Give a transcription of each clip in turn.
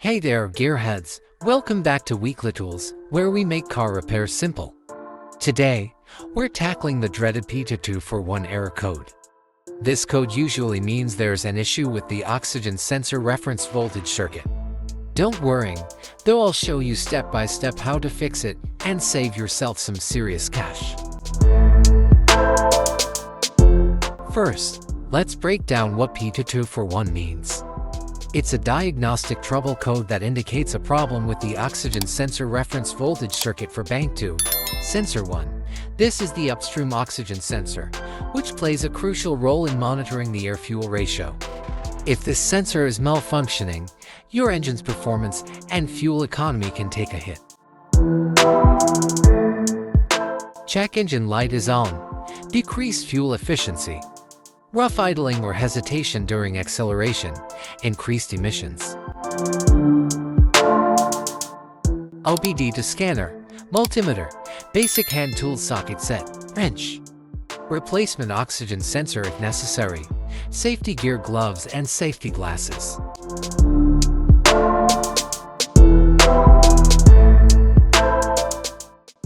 Hey there, gearheads! Welcome back to Weekly Tools, where we make car repair simple. Today, we're tackling the dreaded P2241 error code. This code usually means there's an issue with the oxygen sensor reference voltage circuit. Don't worry, though I'll show you step by step how to fix it and save yourself some serious cash. First, let's break down what P2241 means. It's a diagnostic trouble code that indicates a problem with the oxygen sensor reference voltage circuit for bank 2. Sensor 1. This is the upstream oxygen sensor, which plays a crucial role in monitoring the air-fuel ratio. If this sensor is malfunctioning, your engine's performance and fuel economy can take a hit. Check engine light is on. Decreased fuel efficiency. Rough idling or hesitation during acceleration, increased emissions. OBD to scanner, multimeter, basic hand tool socket set, wrench. Replacement oxygen sensor if necessary, safety gear gloves and safety glasses.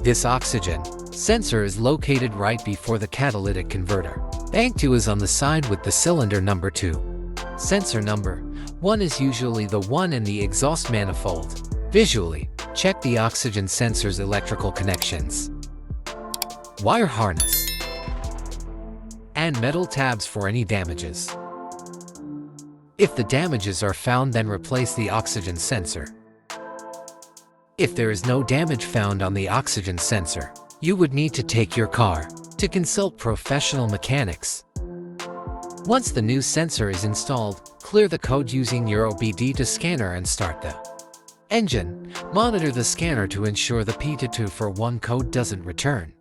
This oxygen sensor is located right before the catalytic converter. Bank 2 is on the side with the cylinder number 2. Sensor number 1 is usually the one in the exhaust manifold. Visually, check the oxygen sensor's electrical connections. Wire harness. And metal tabs for any damages. If the damages are found, then replace the oxygen sensor. If there is no damage found on the oxygen sensor, you would need to take your car to consult professional mechanics. Once the new sensor is installed, clear the code using your OBD to scanner and start the engine. Monitor the scanner to ensure the P2241 code doesn't return.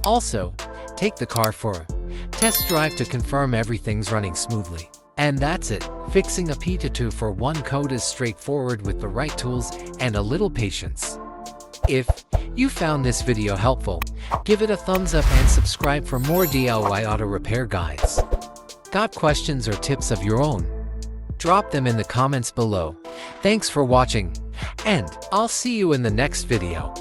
Also, take the car for a test drive to confirm everything's running smoothly. And that's it. Fixing a P2241 code is straightforward with the right tools and a little patience. If you found this video helpful, give it a thumbs up and subscribe for more DIY auto repair guides. Got questions or tips of your own? Drop them in the comments below. Thanks for watching, and I'll see you in the next video.